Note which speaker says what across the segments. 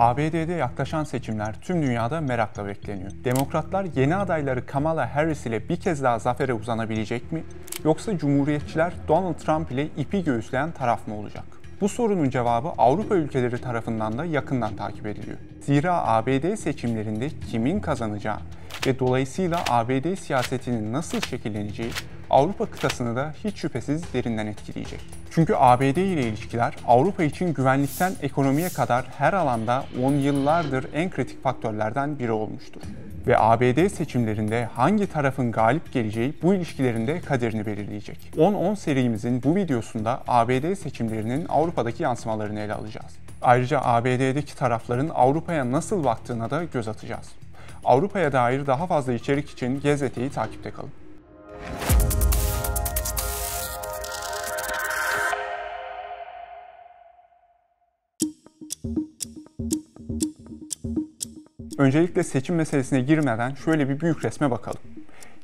Speaker 1: ABD'de yaklaşan seçimler tüm dünyada merakla bekleniyor. Demokratlar yeni adayları Kamala Harris ile bir kez daha zafere uzanabilecek mi? Yoksa Cumhuriyetçiler Donald Trump ile ipi göğüsleyen taraf mı olacak? Bu sorunun cevabı Avrupa ülkeleri tarafından da yakından takip ediliyor. Zira ABD seçimlerinde kimin kazanacağı ve dolayısıyla ABD siyasetinin nasıl şekilleneceği Avrupa kıtasını da hiç şüphesiz derinden etkileyecek. Çünkü ABD ile ilişkiler Avrupa için güvenlikten ekonomiye kadar her alanda 10 yıllardır en kritik faktörlerden biri olmuştur. Ve ABD seçimlerinde hangi tarafın galip geleceği bu ilişkilerin de kaderini belirleyecek. 10-10 serimizin bu videosunda ABD seçimlerinin Avrupa'daki yansımalarını ele alacağız. Ayrıca ABD'deki tarafların Avrupa'ya nasıl baktığına da göz atacağız. Avrupa'ya dair daha fazla içerik için GZT'yi takipte kalın. Öncelikle seçim meselesine girmeden şöyle bir büyük resme bakalım.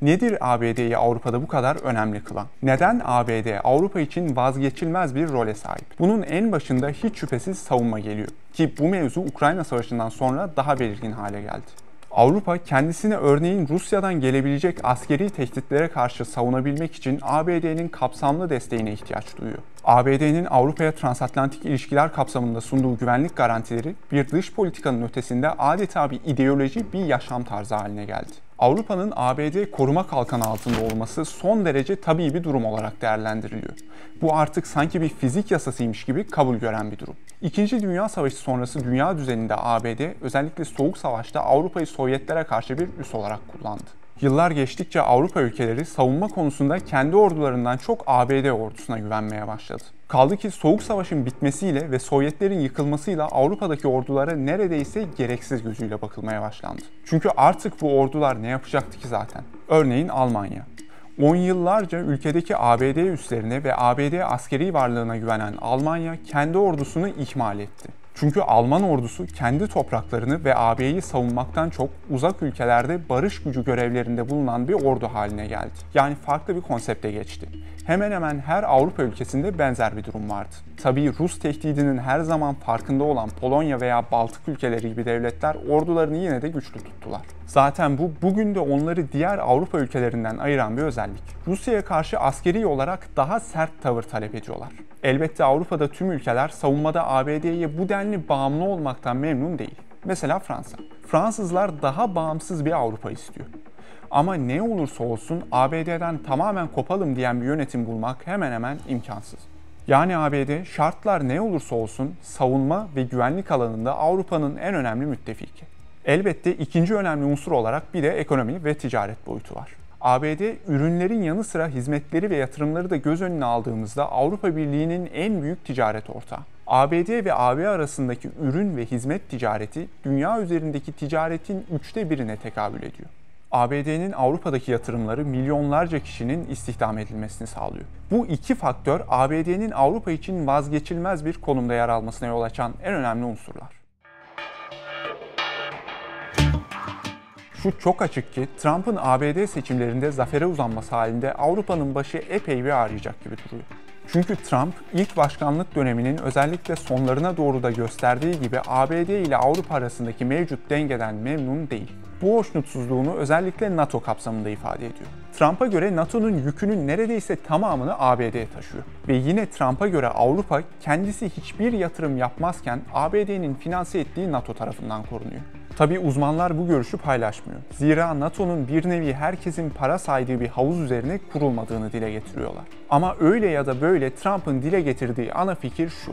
Speaker 1: Nedir ABD'yi Avrupa'da bu kadar önemli kılan? Neden ABD Avrupa için vazgeçilmez bir role sahip? Bunun en başında hiç şüphesiz savunma geliyor ki bu mevzu Ukrayna Savaşı'ndan sonra daha belirgin hale geldi. Avrupa kendisini örneğin Rusya'dan gelebilecek askeri tehditlere karşı savunabilmek için ABD'nin kapsamlı desteğine ihtiyaç duyuyor. ABD'nin Avrupa'ya transatlantik ilişkiler kapsamında sunduğu güvenlik garantileri bir dış politikanın ötesinde adeta bir ideoloji, bir yaşam tarzı haline geldi. Avrupa'nın ABD koruma kalkanı altında olması son derece tabii bir durum olarak değerlendiriliyor. Bu artık sanki bir fizik yasasıymış gibi kabul gören bir durum. İkinci Dünya Savaşı sonrası dünya düzeninde ABD özellikle Soğuk Savaş'ta Avrupa'yı Sovyetlere karşı bir üs olarak kullandı. Yıllar geçtikçe Avrupa ülkeleri savunma konusunda kendi ordularından çok ABD ordusuna güvenmeye başladı. Kaldı ki Soğuk Savaş'ın bitmesiyle ve Sovyetlerin yıkılmasıyla Avrupa'daki ordulara neredeyse gereksiz gözüyle bakılmaya başlandı. Çünkü artık bu ordular ne yapacaktı ki zaten? Örneğin Almanya. 10 yıllarca ülkedeki ABD üslerine ve ABD askeri varlığına güvenen Almanya kendi ordusunu ihmal etti. Çünkü Alman ordusu kendi topraklarını ve AB'yi savunmaktan çok uzak ülkelerde barış gücü görevlerinde bulunan bir ordu haline geldi. Yani farklı bir konsepte geçti. Hemen hemen her Avrupa ülkesinde benzer bir durum vardı. Tabii Rus tehdidinin her zaman farkında olan Polonya veya Baltık ülkeleri gibi devletler ordularını yine de güçlü tuttular. Zaten bu bugün de onları diğer Avrupa ülkelerinden ayıran bir özellik. Rusya'ya karşı askeri olarak daha sert tavır talep ediyorlar. Elbette Avrupa'da tüm ülkeler savunmada ABD'ye bu denli bağımlı olmaktan memnun değil. Mesela Fransa. Fransızlar daha bağımsız bir Avrupa istiyor. Ama ne olursa olsun ABD'den tamamen kopalım diyen bir yönetim bulmak hemen hemen imkansız. Yani ABD şartlar ne olursa olsun savunma ve güvenlik alanında Avrupa'nın en önemli müttefiki. Elbette ikinci önemli unsur olarak bir de ekonomi ve ticaret boyutu var. ABD ürünlerin yanı sıra hizmetleri ve yatırımları da göz önüne aldığımızda Avrupa Birliği'nin en büyük ticaret ortağı. ABD ve AB arasındaki ürün ve hizmet ticareti dünya üzerindeki ticaretin 1/3'üne tekabül ediyor. ABD'nin Avrupa'daki yatırımları milyonlarca kişinin istihdam edilmesini sağlıyor. Bu iki faktör ABD'nin Avrupa için vazgeçilmez bir konumda yer almasına yol açan en önemli unsurlar. Şu çok açık ki Trump'ın ABD seçimlerinde zafere uzanması halinde Avrupa'nın başı epey bir ağrıyacak gibi duruyor. Çünkü Trump ilk başkanlık döneminin özellikle sonlarına doğru da gösterdiği gibi ABD ile Avrupa arasındaki mevcut dengeden memnun değil. Bu hoşnutsuzluğunu özellikle NATO kapsamında ifade ediyor. Trump'a göre NATO'nun yükünün neredeyse tamamını ABD taşıyor. Ve yine Trump'a göre Avrupa kendisi hiçbir yatırım yapmazken ABD'nin finanse ettiği NATO tarafından korunuyor. Tabii uzmanlar bu görüşü paylaşmıyor. Zira NATO'nun bir nevi herkesin para saydığı bir havuz üzerine kurulmadığını dile getiriyorlar. Ama öyle ya da böyle Trump'ın dile getirdiği ana fikir şu: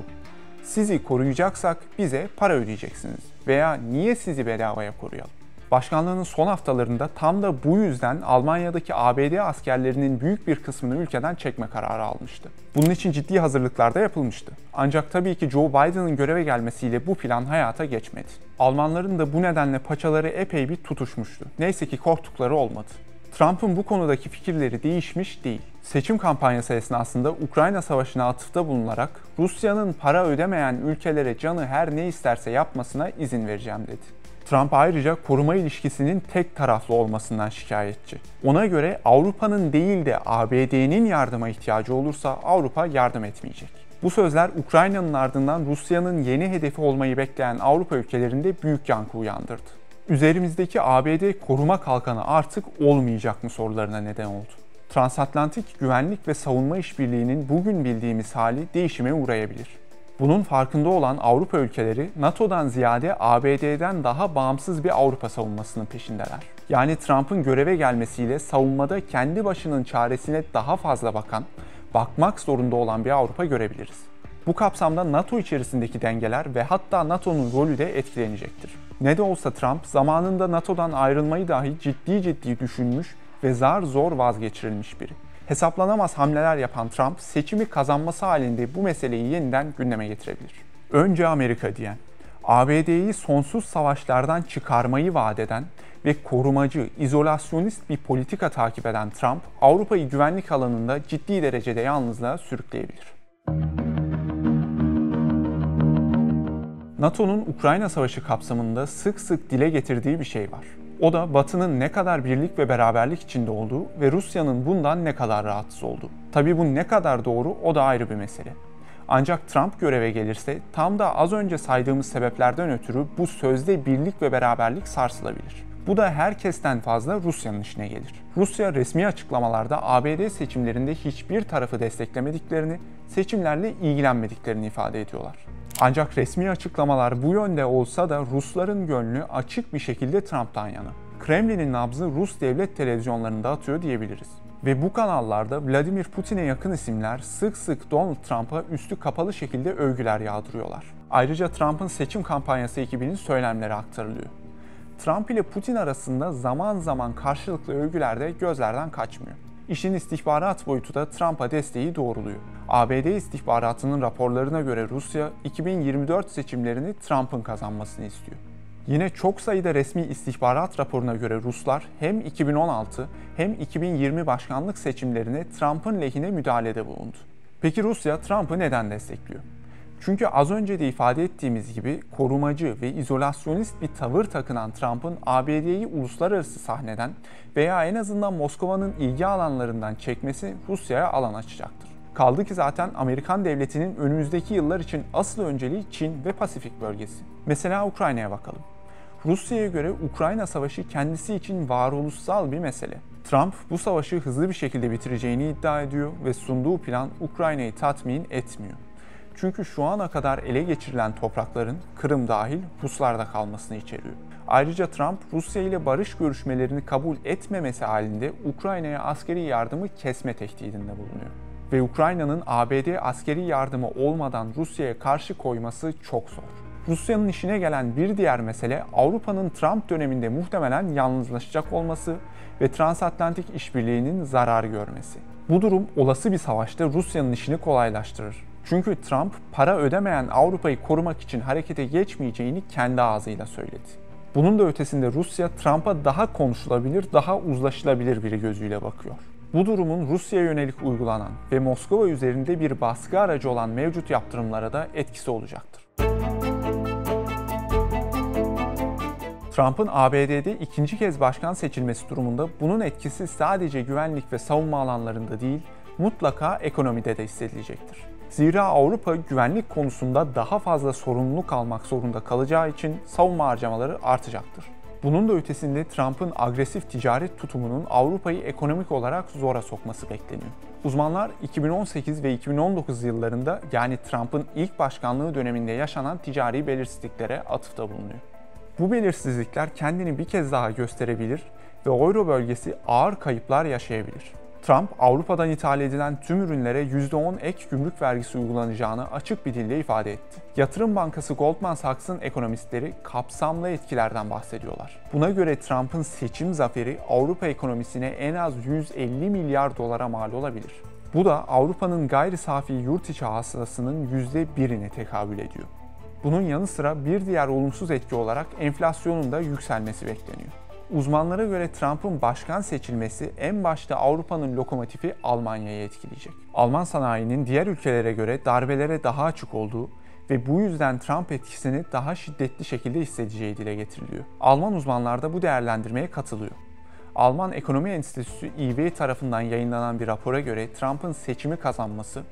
Speaker 1: sizi koruyacaksak bize para ödeyeceksiniz veya niye sizi bedavaya koruyalım? Başkanlığının son haftalarında tam da bu yüzden Almanya'daki ABD askerlerinin büyük bir kısmını ülkeden çekme kararı almıştı. Bunun için ciddi hazırlıklar da yapılmıştı. Ancak tabii ki Joe Biden'ın göreve gelmesiyle bu plan hayata geçmedi. Almanların da bu nedenle paçaları epey bir tutuşmuştu. Neyse ki korktukları olmadı. Trump'ın bu konudaki fikirleri değişmiş değil. Seçim kampanyası esnasında Ukrayna Savaşı'na atıfta bulunarak Rusya'nın para ödemeyen ülkelere canı her ne isterse yapmasına izin vereceğim dedi. Trump ayrıca koruma ilişkisinin tek taraflı olmasından şikayetçi. Ona göre Avrupa'nın değil de ABD'nin yardıma ihtiyacı olursa Avrupa yardım etmeyecek. Bu sözler Ukrayna'nın ardından Rusya'nın yeni hedefi olmayı bekleyen Avrupa ülkelerinde büyük yankı uyandırdı. Üzerimizdeki ABD koruma kalkanı artık olmayacak mı sorularına neden oldu. Transatlantik güvenlik ve savunma işbirliğinin bugün bildiğimiz hali değişime uğrayabilir. Bunun farkında olan Avrupa ülkeleri NATO'dan ziyade ABD'den daha bağımsız bir Avrupa savunmasının peşindeler. Yani Trump'ın göreve gelmesiyle savunmada kendi başının çaresine daha fazla bakmak zorunda olan bir Avrupa görebiliriz. Bu kapsamda NATO içerisindeki dengeler ve hatta NATO'nun rolü de etkilenecektir. Ne de olsa Trump zamanında NATO'dan ayrılmayı dahi ciddi düşünmüş ve zar zor vazgeçirilmiş biri. Hesaplanamaz hamleler yapan Trump, seçimi kazanması halinde bu meseleyi yeniden gündeme getirebilir. Önce Amerika diyen, ABD'yi sonsuz savaşlardan çıkarmayı vaat eden ve korumacı, izolasyonist bir politika takip eden Trump, Avrupa'yı güvenlik alanında ciddi derecede yalnızlığa sürükleyebilir. NATO'nun Ukrayna Savaşı kapsamında sık sık dile getirdiği bir şey var. O da Batı'nın ne kadar birlik ve beraberlik içinde olduğu ve Rusya'nın bundan ne kadar rahatsız olduğu. Tabii bu ne kadar doğru o da ayrı bir mesele. Ancak Trump göreve gelirse tam da az önce saydığımız sebeplerden ötürü bu sözde birlik ve beraberlik sarsılabilir. Bu da herkesten fazla Rusya'nın işine gelir. Rusya resmi açıklamalarda ABD seçimlerinde hiçbir tarafı desteklemediklerini, seçimlerle ilgilenmediklerini ifade ediyorlar. Ancak resmi açıklamalar bu yönde olsa da Rusların gönlü açık bir şekilde Trump'tan yana. Kremlin'in nabzı Rus devlet televizyonlarında atıyor diyebiliriz. Ve bu kanallarda Vladimir Putin'e yakın isimler sık sık Donald Trump'a üstü kapalı şekilde övgüler yağdırıyorlar. Ayrıca Trump'ın seçim kampanyası ekibinin söylemleri aktarılıyor. Trump ile Putin arasında zaman zaman karşılıklı övgüler de gözlerden kaçmıyor. İşin istihbarat boyutu da Trump'a desteği doğruluyor. ABD istihbaratının raporlarına göre Rusya, 2024 seçimlerini Trump'ın kazanmasını istiyor. Yine çok sayıda resmi istihbarat raporuna göre Ruslar hem 2016 hem 2020 başkanlık seçimlerine Trump'ın lehine müdahalede bulundu. Peki Rusya Trump'ı neden destekliyor? Çünkü az önce de ifade ettiğimiz gibi korumacı ve izolasyonist bir tavır takınan Trump'ın ABD'yi uluslararası sahneden veya en azından Moskova'nın ilgi alanlarından çekmesi Rusya'ya alan açacaktır. Kaldı ki zaten Amerikan devletinin önümüzdeki yıllar için asıl önceliği Çin ve Pasifik bölgesi. Mesela Ukrayna'ya bakalım. Rusya'ya göre Ukrayna Savaşı kendisi için varoluşsal bir mesele. Trump bu savaşı hızlı bir şekilde bitireceğini iddia ediyor ve sunduğu plan Ukrayna'yı tatmin etmiyor. Çünkü şu ana kadar ele geçirilen toprakların Kırım dahil Ruslarda kalmasını içeriyor. Ayrıca Trump, Rusya ile barış görüşmelerini kabul etmemesi halinde Ukrayna'ya askeri yardımı kesme tehdidinde bulunuyor. Ve Ukrayna'nın ABD askeri yardımı olmadan Rusya'ya karşı koyması çok zor. Rusya'nın işine gelen bir diğer mesele Avrupa'nın Trump döneminde muhtemelen yalnızlaşacak olması ve transatlantik işbirliğinin zarar görmesi. Bu durum olası bir savaşta Rusya'nın işini kolaylaştırır. Çünkü Trump para ödemeyen Avrupa'yı korumak için harekete geçmeyeceğini kendi ağzıyla söyledi. Bunun da ötesinde Rusya Trump'a daha konuşulabilir, daha uzlaşılabilir biri gözüyle bakıyor. Bu durumun Rusya'ya yönelik uygulanan ve Moskova üzerinde bir baskı aracı olan mevcut yaptırımlara da etkisi olacaktır. Trump'ın ABD'de ikinci kez başkan seçilmesi durumunda bunun etkisi sadece güvenlik ve savunma alanlarında değil, mutlaka ekonomide de hissedilecektir. Zira Avrupa güvenlik konusunda daha fazla sorumluluk almak zorunda kalacağı için savunma harcamaları artacaktır. Bunun da ötesinde Trump'ın agresif ticaret tutumunun Avrupa'yı ekonomik olarak zora sokması bekleniyor. Uzmanlar 2018 ve 2019 yıllarında yani Trump'ın ilk başkanlığı döneminde yaşanan ticari belirsizliklere atıfta bulunuyor. Bu belirsizlikler kendini bir kez daha gösterebilir ve Euro bölgesi ağır kayıplar yaşayabilir. Trump, Avrupa'dan ithal edilen tüm ürünlere %10 ek gümrük vergisi uygulanacağını açık bir dille ifade etti. Yatırım bankası Goldman Sachs'ın ekonomistleri kapsamlı etkilerden bahsediyorlar. Buna göre Trump'ın seçim zaferi Avrupa ekonomisine en az 150 milyar dolara mal olabilir. Bu da Avrupa'nın gayri safi yurt içi hasılasının %1'ine tekabül ediyor. Bunun yanı sıra bir diğer olumsuz etki olarak enflasyonun da yükselmesi bekleniyor. Uzmanlara göre Trump'ın başkan seçilmesi en başta Avrupa'nın lokomotifi Almanya'yı etkileyecek. Alman sanayinin diğer ülkelere göre darbelere daha açık olduğu ve bu yüzden Trump etkisini daha şiddetli şekilde hissedeceği dile getiriliyor. Alman uzmanlar da bu değerlendirmeye katılıyor. Alman Ekonomi Enstitüsü EY tarafından yayınlanan bir rapora göre Trump'ın seçimi kazanması,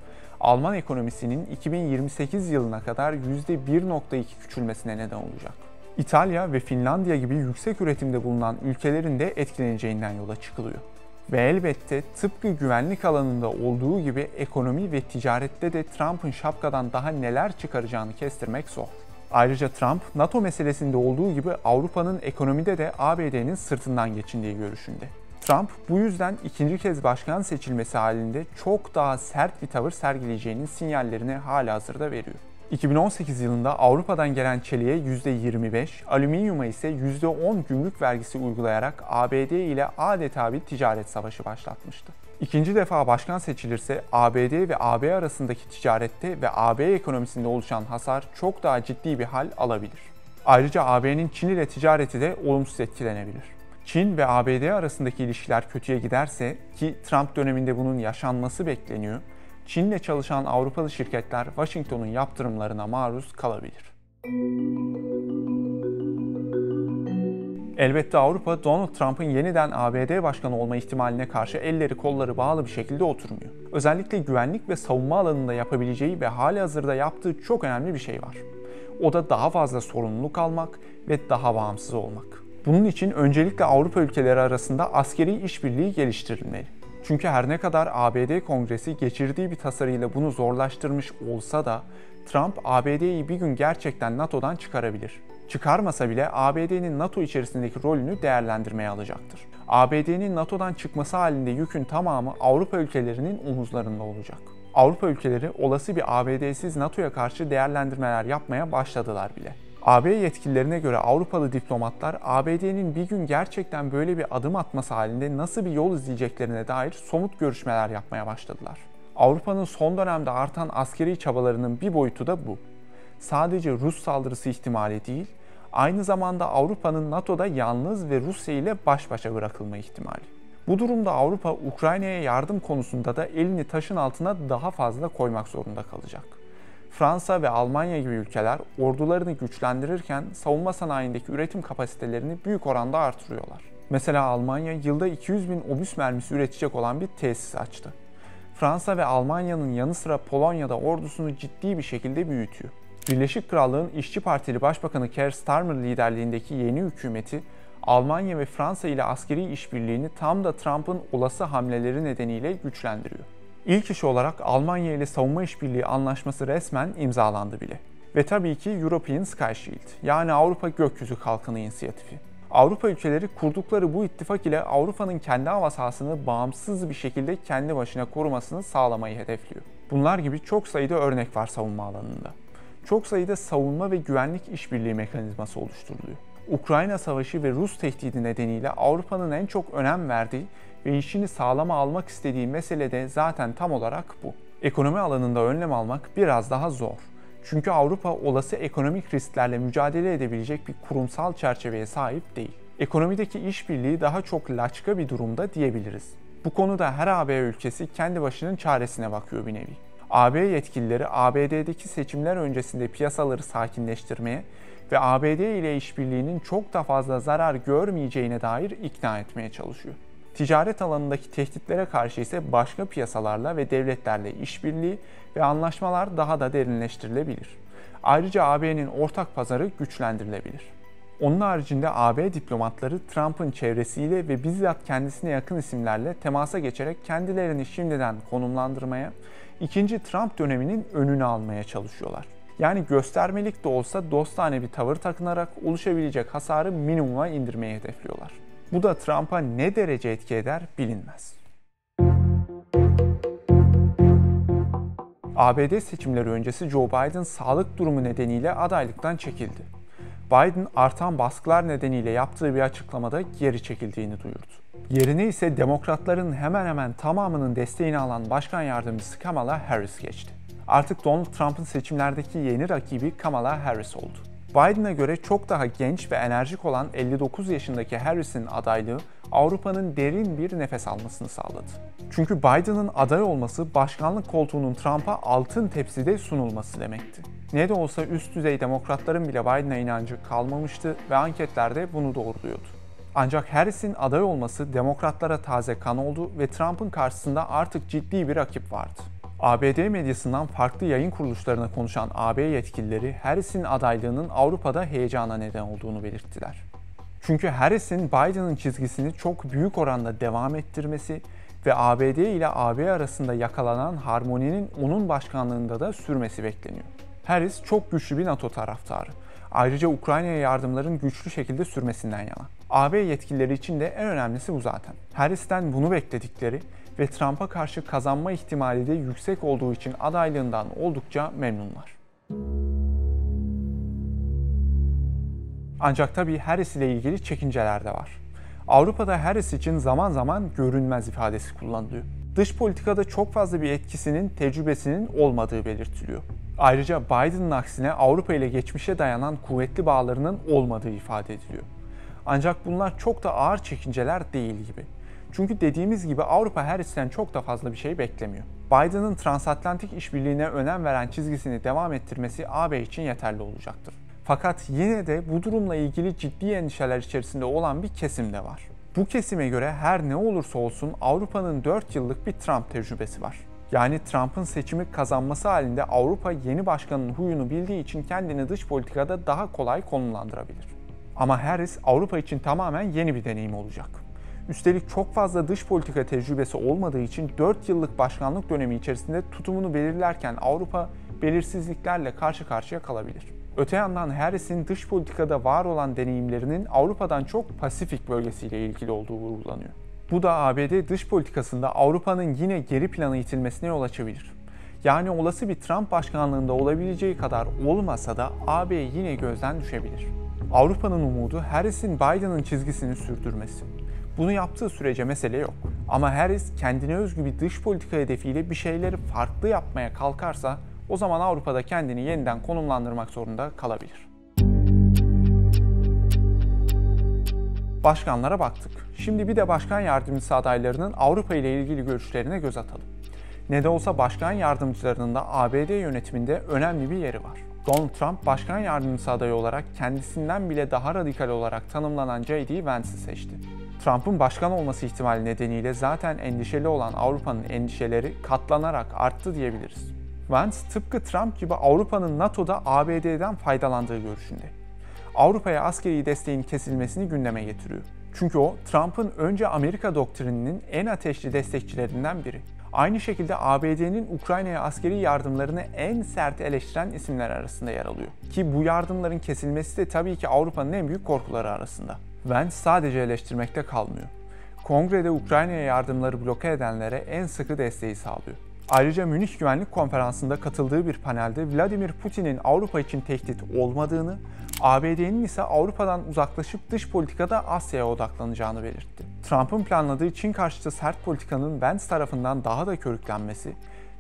Speaker 1: Alman ekonomisinin 2028 yılına kadar %1,2 küçülmesine neden olacak. İtalya ve Finlandiya gibi yüksek üretimde bulunan ülkelerin de etkileneceğinden yola çıkılıyor. Ve elbette tıpkı güvenlik alanında olduğu gibi ekonomi ve ticarette de Trump'ın şapkadan daha neler çıkaracağını kestirmek zor. Ayrıca Trump, NATO meselesinde olduğu gibi Avrupa'nın ekonomide de ABD'nin sırtından geçindiği görüşünde. Trump bu yüzden ikinci kez başkan seçilmesi halinde çok daha sert bir tavır sergileyeceğinin sinyallerini halihazırda veriyor. 2018 yılında Avrupa'dan gelen çeliğe %25, alüminyuma ise %10 gümrük vergisi uygulayarak ABD ile adeta bir ticaret savaşı başlatmıştı. İkinci defa başkan seçilirse ABD ve AB arasındaki ticarette ve AB ekonomisinde oluşan hasar çok daha ciddi bir hal alabilir. Ayrıca AB'nin Çin ile ticareti de olumsuz etkilenebilir. Çin ve ABD arasındaki ilişkiler kötüye giderse, ki Trump döneminde bunun yaşanması bekleniyor, Çin'le çalışan Avrupalı şirketler Washington'un yaptırımlarına maruz kalabilir. Elbette Avrupa, Donald Trump'ın yeniden ABD başkanı olma ihtimaline karşı elleri kolları bağlı bir şekilde oturmuyor. Özellikle güvenlik ve savunma alanında yapabileceği ve halihazırda yaptığı çok önemli bir şey var. O da daha fazla sorumluluk almak ve daha bağımsız olmak. Bunun için öncelikle Avrupa ülkeleri arasında askeri işbirliği geliştirilmeli. Çünkü her ne kadar ABD Kongresi geçirdiği bir tasarıyla bunu zorlaştırmış olsa da Trump ABD'yi bir gün gerçekten NATO'dan çıkarabilir. Çıkarmasa bile ABD'nin NATO içerisindeki rolünü değerlendirmeye alacaktır. ABD'nin NATO'dan çıkması halinde yükün tamamı Avrupa ülkelerinin omuzlarında olacak. Avrupa ülkeleri olası bir ABD'siz NATO'ya karşı değerlendirmeler yapmaya başladılar bile. AB yetkililerine göre Avrupalı diplomatlar ABD'nin bir gün gerçekten böyle bir adım atması halinde nasıl bir yol izleyeceklerine dair somut görüşmeler yapmaya başladılar. Avrupa'nın son dönemde artan askeri çabalarının bir boyutu da bu. Sadece Rus saldırısı ihtimali değil, aynı zamanda Avrupa'nın NATO'da yalnız ve Rusya ile baş başa bırakılma ihtimali. Bu durumda Avrupa, Ukrayna'ya yardım konusunda da elini taşın altına daha fazla koymak zorunda kalacak. Fransa ve Almanya gibi ülkeler ordularını güçlendirirken savunma sanayindeki üretim kapasitelerini büyük oranda artırıyorlar. Mesela Almanya yılda 200.000 obüs mermisi üretecek olan bir tesis açtı. Fransa ve Almanya'nın yanı sıra Polonya'da ordusunu ciddi bir şekilde büyütüyor. Birleşik Krallığın İşçi Partili Başbakanı Keir Starmer liderliğindeki yeni hükümeti, Almanya ve Fransa ile askeri işbirliğini tam da Trump'ın olası hamleleri nedeniyle güçlendiriyor. İlk iş olarak Almanya ile savunma işbirliği anlaşması resmen imzalandı bile. Ve tabii ki European Sky Shield, yani Avrupa Gökyüzü Kalkanı inisiyatifi. Avrupa ülkeleri kurdukları bu ittifak ile Avrupa'nın kendi hava sahasını bağımsız bir şekilde kendi başına korumasını sağlamayı hedefliyor. Bunlar gibi çok sayıda örnek var savunma alanında. Çok sayıda savunma ve güvenlik işbirliği mekanizması oluşturuluyor. Ukrayna Savaşı ve Rus tehdidi nedeniyle Avrupa'nın en çok önem verdiği ve işini sağlama almak istediği mesele de zaten tam olarak bu. Ekonomi alanında önlem almak biraz daha zor. Çünkü Avrupa olası ekonomik risklerle mücadele edebilecek bir kurumsal çerçeveye sahip değil. Ekonomideki işbirliği daha çok laçka bir durumda diyebiliriz. Bu konuda her AB ülkesi kendi başının çaresine bakıyor bir nevi. AB yetkilileri ABD'deki seçimler öncesinde piyasaları sakinleştirmeye ve ABD ile işbirliğinin çok da fazla zarar görmeyeceğine dair ikna etmeye çalışıyor. Ticaret alanındaki tehditlere karşı ise başka piyasalarla ve devletlerle işbirliği ve anlaşmalar daha da derinleştirilebilir. Ayrıca AB'nin ortak pazarı güçlendirilebilir. Onun haricinde AB diplomatları Trump'ın çevresiyle ve bizzat kendisine yakın isimlerle temasa geçerek kendilerini şimdiden konumlandırmaya, ikinci Trump döneminin önünü almaya çalışıyorlar. Yani göstermelik de olsa dostane bir tavır takınarak oluşabilecek hasarı minimuma indirmeyi hedefliyorlar. Bu da Trump'a ne derece etki eder bilinmez. ABD seçimleri öncesi Joe Biden sağlık durumu nedeniyle adaylıktan çekildi. Biden artan baskılar nedeniyle yaptığı bir açıklamada geri çekildiğini duyurdu. Yerine ise Demokratların hemen hemen tamamının desteğini alan Başkan Yardımcısı Kamala Harris geçti. Artık Donald Trump'ın seçimlerdeki yeni rakibi Kamala Harris oldu. Biden'a göre çok daha genç ve enerjik olan 59 yaşındaki Harris'in adaylığı Avrupa'nın derin bir nefes almasını sağladı. Çünkü Biden'ın aday olması başkanlık koltuğunun Trump'a altın tepside sunulması demekti. Ne de olsa üst düzey demokratların bile Biden'a inancı kalmamıştı ve anketlerde bunu doğruluyordu. Ancak Harris'in aday olması demokratlara taze kan oldu ve Trump'ın karşısında artık ciddi bir rakip vardı. ABD medyasından farklı yayın kuruluşlarına konuşan AB yetkilileri Harris'in adaylığının Avrupa'da heyecana neden olduğunu belirttiler. Çünkü Harris'in Biden'ın çizgisini çok büyük oranda devam ettirmesi ve ABD ile AB arasında yakalanan harmoninin onun başkanlığında da sürmesi bekleniyor. Harris çok güçlü bir NATO taraftarı. Ayrıca Ukrayna'ya yardımların güçlü şekilde sürmesinden yana. AB yetkilileri için de en önemlisi bu zaten. Harris'ten bunu bekledikleri ve Trump'a karşı kazanma ihtimali de yüksek olduğu için adaylığından oldukça memnunlar. Ancak tabii Harris ile ilgili çekinceler de var. Avrupa'da Harris için zaman zaman görünmez ifadesi kullanılıyor. Dış politikada çok fazla bir etkisinin, tecrübesinin olmadığı belirtiliyor. Ayrıca Biden'ın aksine Avrupa ile geçmişe dayanan kuvvetli bağlarının olmadığı ifade ediliyor. Ancak bunlar çok da ağır çekinceler değil gibi. Çünkü dediğimiz gibi Avrupa Harris'ten çok da fazla bir şey beklemiyor. Biden'ın transatlantik işbirliğine önem veren çizgisini devam ettirmesi AB için yeterli olacaktır. Fakat yine de bu durumla ilgili ciddi endişeler içerisinde olan bir kesim de var. Bu kesime göre her ne olursa olsun Avrupa'nın 4 yıllık bir Trump tecrübesi var. Yani Trump'ın seçimi kazanması halinde Avrupa yeni başkanın huyunu bildiği için kendini dış politikada daha kolay konumlandırabilir. Ama Harris Avrupa için tamamen yeni bir deneyim olacak. Üstelik çok fazla dış politika tecrübesi olmadığı için 4 yıllık başkanlık dönemi içerisinde tutumunu belirlerken Avrupa belirsizliklerle karşı karşıya kalabilir. Öte yandan Harris'in dış politikada var olan deneyimlerinin Avrupa'dan çok Pasifik bölgesiyle ilgili olduğu vurgulanıyor. Bu da ABD dış politikasında Avrupa'nın yine geri plana itilmesine yol açabilir. Yani olası bir Trump başkanlığında olabileceği kadar olmasa da AB yine gözden düşebilir. Avrupa'nın umudu Harris'in Biden'ın çizgisini sürdürmesi. Bunu yaptığı sürece mesele yok. Ama Harris kendine özgü bir dış politika hedefiyle bir şeyleri farklı yapmaya kalkarsa o zaman Avrupa'da kendini yeniden konumlandırmak zorunda kalabilir. Başkanlara baktık. Şimdi bir de başkan yardımcısı adaylarının Avrupa ile ilgili görüşlerine göz atalım. Ne de olsa başkan yardımcılarının da ABD yönetiminde önemli bir yeri var. Donald Trump başkan yardımcısı adayı olarak kendisinden bile daha radikal olarak tanımlanan J.D. Vance'i seçti. Trump'ın başkan olması ihtimali nedeniyle zaten endişeli olan Avrupa'nın endişeleri katlanarak arttı diyebiliriz. Vance tıpkı Trump gibi Avrupa'nın NATO'da ABD'den faydalandığı görüşünde. Avrupa'ya askeri desteğin kesilmesini gündeme getiriyor. Çünkü o, Trump'ın önce Amerika doktrininin en ateşli destekçilerinden biri. Aynı şekilde ABD'nin Ukrayna'ya askeri yardımlarını en sert eleştiren isimler arasında yer alıyor. Ki bu yardımların kesilmesi de tabii ki Avrupa'nın en büyük korkuları arasında. Vance sadece eleştirmekte kalmıyor. Kongrede Ukrayna'ya yardımları bloke edenlere en sıkı desteği sağlıyor. Ayrıca Münih Güvenlik Konferansı'nda katıldığı bir panelde Vladimir Putin'in Avrupa için tehdit olmadığını, ABD'nin ise Avrupa'dan uzaklaşıp dış politikada Asya'ya odaklanacağını belirtti. Trump'ın planladığı Çin karşıtı sert politikanın Vance tarafından daha da körüklenmesi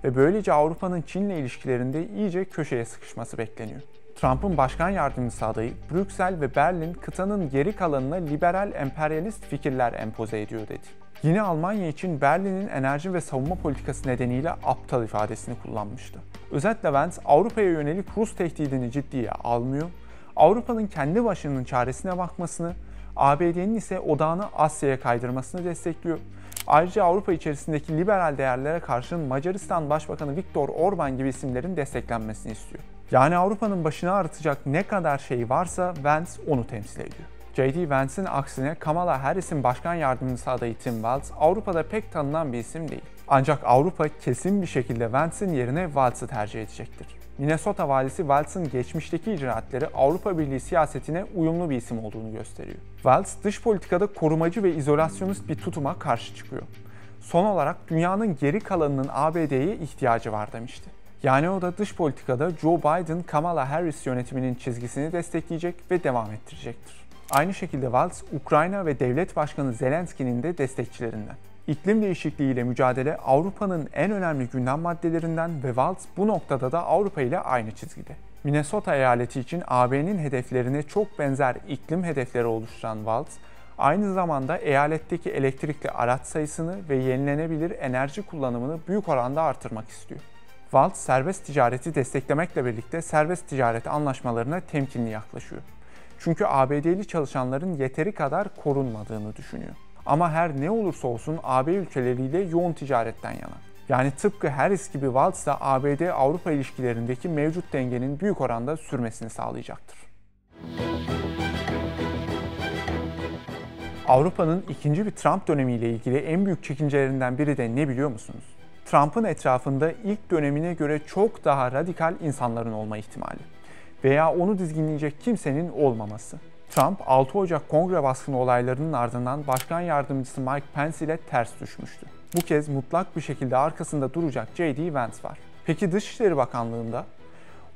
Speaker 1: ve böylece Avrupa'nın Çin'le ilişkilerinde iyice köşeye sıkışması bekleniyor. Trump'ın başkan yardımcısı adayı, Brüksel ve Berlin kıtanın geri kalanına liberal emperyalist fikirler empoze ediyor dedi. Yine Almanya için Berlin'in enerji ve savunma politikası nedeniyle aptal ifadesini kullanmıştı. Özetle Vance, Avrupa'ya yönelik Rus tehdidini ciddiye almıyor, Avrupa'nın kendi başının çaresine bakmasını, ABD'nin ise odağını Asya'ya kaydırmasını destekliyor. Ayrıca Avrupa içerisindeki liberal değerlere karşın Macaristan Başbakanı Viktor Orban gibi isimlerin desteklenmesini istiyor. Yani Avrupa'nın başını ağrıtacak ne kadar şey varsa Vance onu temsil ediyor. J.D. Vance'in aksine Kamala Harris'in başkan yardımcısı adayı Tim Walz Avrupa'da pek tanınan bir isim değil. Ancak Avrupa kesin bir şekilde Vance'in yerine Walz'ı tercih edecektir. Minnesota valisi Walz'ın geçmişteki icraatleri Avrupa Birliği siyasetine uyumlu bir isim olduğunu gösteriyor. Walz dış politikada korumacı ve izolasyonist bir tutuma karşı çıkıyor. Son olarak dünyanın geri kalanının ABD'ye ihtiyacı var demişti. Yani o da dış politikada Joe Biden, Kamala Harris yönetiminin çizgisini destekleyecek ve devam ettirecektir. Aynı şekilde Walz, Ukrayna ve Devlet Başkanı Zelenski'nin de destekçilerinden. İklim değişikliğiyle mücadele Avrupa'nın en önemli gündem maddelerinden ve Walz bu noktada da Avrupa ile aynı çizgide. Minnesota eyaleti için AB'nin hedeflerine çok benzer iklim hedefleri oluşturan Walz, aynı zamanda eyaletteki elektrikli araç sayısını ve yenilenebilir enerji kullanımını büyük oranda artırmak istiyor. Walz, serbest ticareti desteklemekle birlikte serbest ticaret anlaşmalarına temkinli yaklaşıyor. Çünkü ABD'li çalışanların yeteri kadar korunmadığını düşünüyor. Ama her ne olursa olsun AB ülkeleriyle yoğun ticaretten yana. Yani tıpkı Harris gibi Walz da ABD-Avrupa ilişkilerindeki mevcut dengenin büyük oranda sürmesini sağlayacaktır. Avrupa'nın ikinci bir Trump dönemiyle ilgili en büyük çekincelerinden biri de ne biliyor musunuz? Trump'ın etrafında ilk dönemine göre çok daha radikal insanların olma ihtimali veya onu dizginleyecek kimsenin olmaması. Trump, 6 Ocak Kongre baskını olaylarının ardından Başkan Yardımcısı Mike Pence ile ters düşmüştü. Bu kez mutlak bir şekilde arkasında duracak J.D. Vance var. Peki Dışişleri Bakanlığı'nda?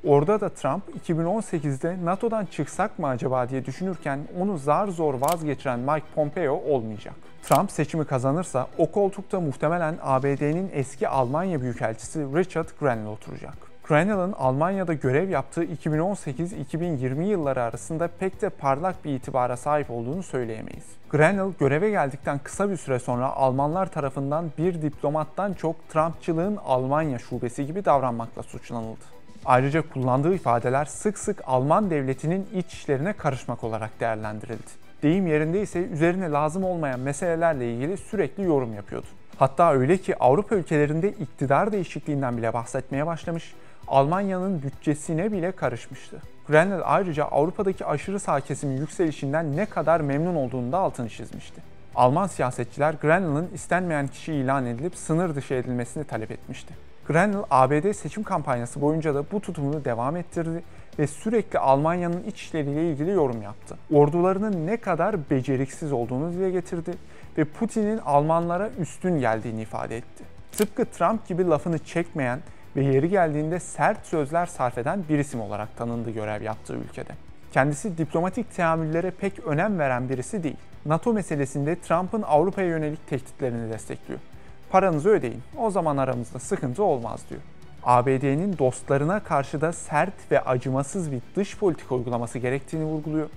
Speaker 1: Orada da Trump 2018'de NATO'dan çıksak mı acaba diye düşünürken onu zar zor vazgeçiren Mike Pompeo olmayacak. Trump seçimi kazanırsa o koltukta muhtemelen ABD'nin eski Almanya Büyükelçisi Richard Grenell oturacak. Grenell'ın Almanya'da görev yaptığı 2018-2020 yılları arasında pek de parlak bir itibara sahip olduğunu söyleyemeyiz. Grenell göreve geldikten kısa bir süre sonra Almanlar tarafından bir diplomattan çok Trumpçılığın Almanya şubesi gibi davranmakla suçlanıldı. Ayrıca kullandığı ifadeler sık sık Alman devletinin iç işlerine karışmak olarak değerlendirildi. Deyim yerindeyse üzerine lazım olmayan meselelerle ilgili sürekli yorum yapıyordu. Hatta öyle ki Avrupa ülkelerinde iktidar değişikliğinden bile bahsetmeye başlamış, Almanya'nın bütçesine bile karışmıştı. Grenell ayrıca Avrupa'daki aşırı sağ kesimin yükselişinden ne kadar memnun olduğunu da altını çizmişti. Alman siyasetçiler Grenell'ın istenmeyen kişi ilan edilip sınır dışı edilmesini talep etmişti. Grenell, ABD seçim kampanyası boyunca da bu tutumunu devam ettirdi ve sürekli Almanya'nın iç işleriyle ilgili yorum yaptı. Ordularının ne kadar beceriksiz olduğunu dile getirdi ve Putin'in Almanlara üstün geldiğini ifade etti. Tıpkı Trump gibi lafını çekmeyen ve yeri geldiğinde sert sözler sarf eden bir isim olarak tanındı görev yaptığı ülkede. Kendisi diplomatik teamüllere pek önem veren birisi değil. NATO meselesinde Trump'ın Avrupa'ya yönelik tehditlerini destekliyor. Paranızı ödeyin, o zaman aramızda sıkıntı olmaz diyor. ABD'nin dostlarına karşı da sert ve acımasız bir dış politika uygulaması gerektiğini vurguluyor.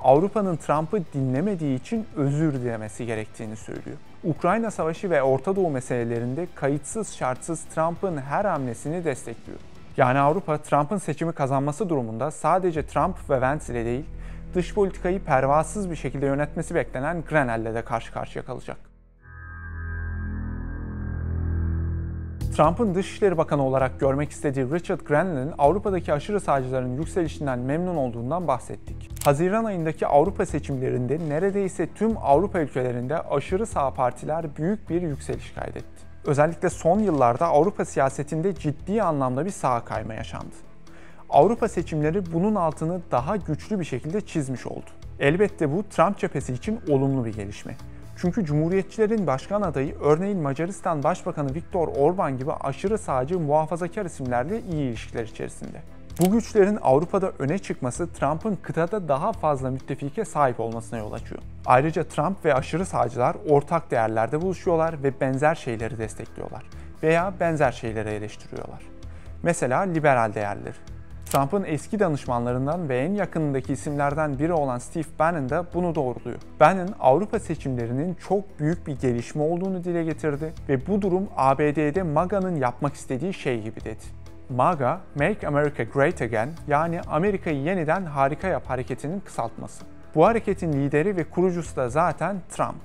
Speaker 1: Avrupa'nın Trump'ı dinlemediği için özür dilemesi gerektiğini söylüyor. Ukrayna Savaşı ve Orta Doğu meselelerinde kayıtsız şartsız Trump'ın her hamlesini destekliyor. Yani Avrupa, Trump'ın seçimi kazanması durumunda sadece Trump ve Vance ile değil, dış politikayı pervasız bir şekilde yönetmesi beklenen Grenell'le de karşı karşıya kalacak. Trump'ın Dışişleri Bakanı olarak görmek istediği Richard Grenell'in Avrupa'daki aşırı sağcıların yükselişinden memnun olduğundan bahsettik. Haziran ayındaki Avrupa seçimlerinde neredeyse tüm Avrupa ülkelerinde aşırı sağ partiler büyük bir yükseliş kaydetti. Özellikle son yıllarda Avrupa siyasetinde ciddi anlamda bir sağa kayma yaşandı. Avrupa seçimleri bunun altını daha güçlü bir şekilde çizmiş oldu. Elbette bu Trump cephesi için olumlu bir gelişme. Çünkü Cumhuriyetçilerin başkan adayı örneğin Macaristan Başbakanı Viktor Orban gibi aşırı sağcı muhafazakar isimlerle iyi ilişkiler içerisinde. Bu güçlerin Avrupa'da öne çıkması Trump'ın kıtada daha fazla müttefike sahip olmasına yol açıyor. Ayrıca Trump ve aşırı sağcılar ortak değerlerde buluşuyorlar ve benzer şeyleri destekliyorlar veya benzer şeyleri eleştiriyorlar. Mesela liberal değerleri. Trump'ın eski danışmanlarından ve en yakınındaki isimlerden biri olan Steve Bannon da bunu doğruluyor. Bannon, Avrupa seçimlerinin çok büyük bir gelişme olduğunu dile getirdi ve bu durum ABD'de MAGA'nın yapmak istediği şey gibi dedi. MAGA, Make America Great Again, yani Amerika'yı yeniden harika yap hareketinin kısaltması. Bu hareketin lideri ve kurucusu da zaten Trump.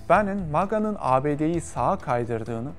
Speaker 1: Bannon, MAGA'nın ABD'yi sağa kaydırdığını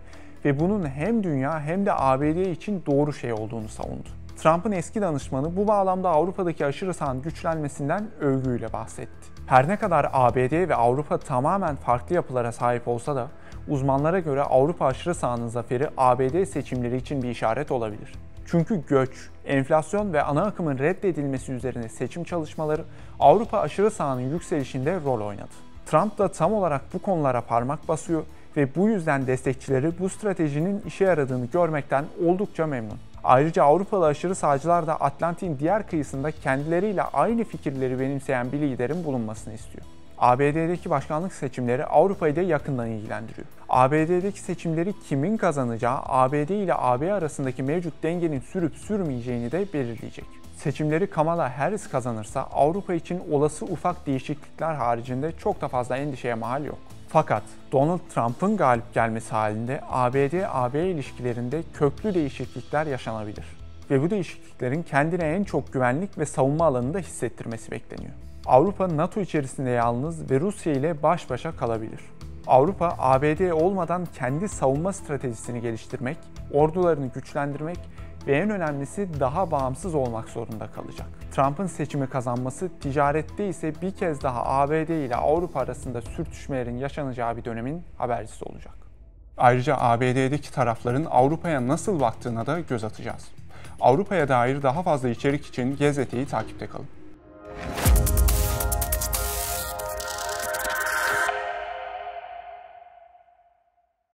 Speaker 1: ve bunun hem dünya hem de ABD için doğru şey olduğunu savundu. Trump'ın eski danışmanı bu bağlamda Avrupa'daki aşırı sağın güçlenmesinden övgüyle bahsetti. Her ne kadar ABD ve Avrupa tamamen farklı yapılara sahip olsa da uzmanlara göre Avrupa aşırı sağının zaferi ABD seçimleri için bir işaret olabilir. Çünkü göç, enflasyon ve ana akımın reddedilmesi üzerine seçim çalışmaları Avrupa aşırı sağının yükselişinde rol oynadı. Trump da tam olarak bu konulara parmak basıyor ve bu yüzden destekçileri bu stratejinin işe yaradığını görmekten oldukça memnun. Ayrıca Avrupalı aşırı sağcılar da Atlantik'in diğer kıyısında kendileriyle aynı fikirleri benimseyen bir liderin bulunmasını istiyor. ABD'deki başkanlık seçimleri Avrupa'yı da yakından ilgilendiriyor. ABD'deki seçimleri kimin kazanacağı, ABD ile AB arasındaki mevcut dengenin sürüp sürmeyeceğini de belirleyecek. Seçimleri Kamala Harris kazanırsa Avrupa için olası ufak değişiklikler haricinde çok da fazla endişeye mahal yok. Fakat Donald Trump'ın galip gelmesi halinde ABD-AB ilişkilerinde köklü değişiklikler yaşanabilir. Ve bu değişikliklerin kendine en çok güvenlik ve savunma alanında hissettirmesi bekleniyor. Avrupa NATO içerisinde yalnız ve Rusya ile baş başa kalabilir. Avrupa, ABD olmadan kendi savunma stratejisini geliştirmek, ordularını güçlendirmek ve en önemlisi daha bağımsız olmak zorunda kalacak. Trump'ın seçimi kazanması ticarette ise bir kez daha ABD ile Avrupa arasında sürtüşmelerin yaşanacağı bir dönemin habercisi olacak. Ayrıca ABD'deki tarafların Avrupa'ya nasıl baktığına da göz atacağız. Avrupa'ya dair daha fazla içerik için Gezete'yi takipte kalın.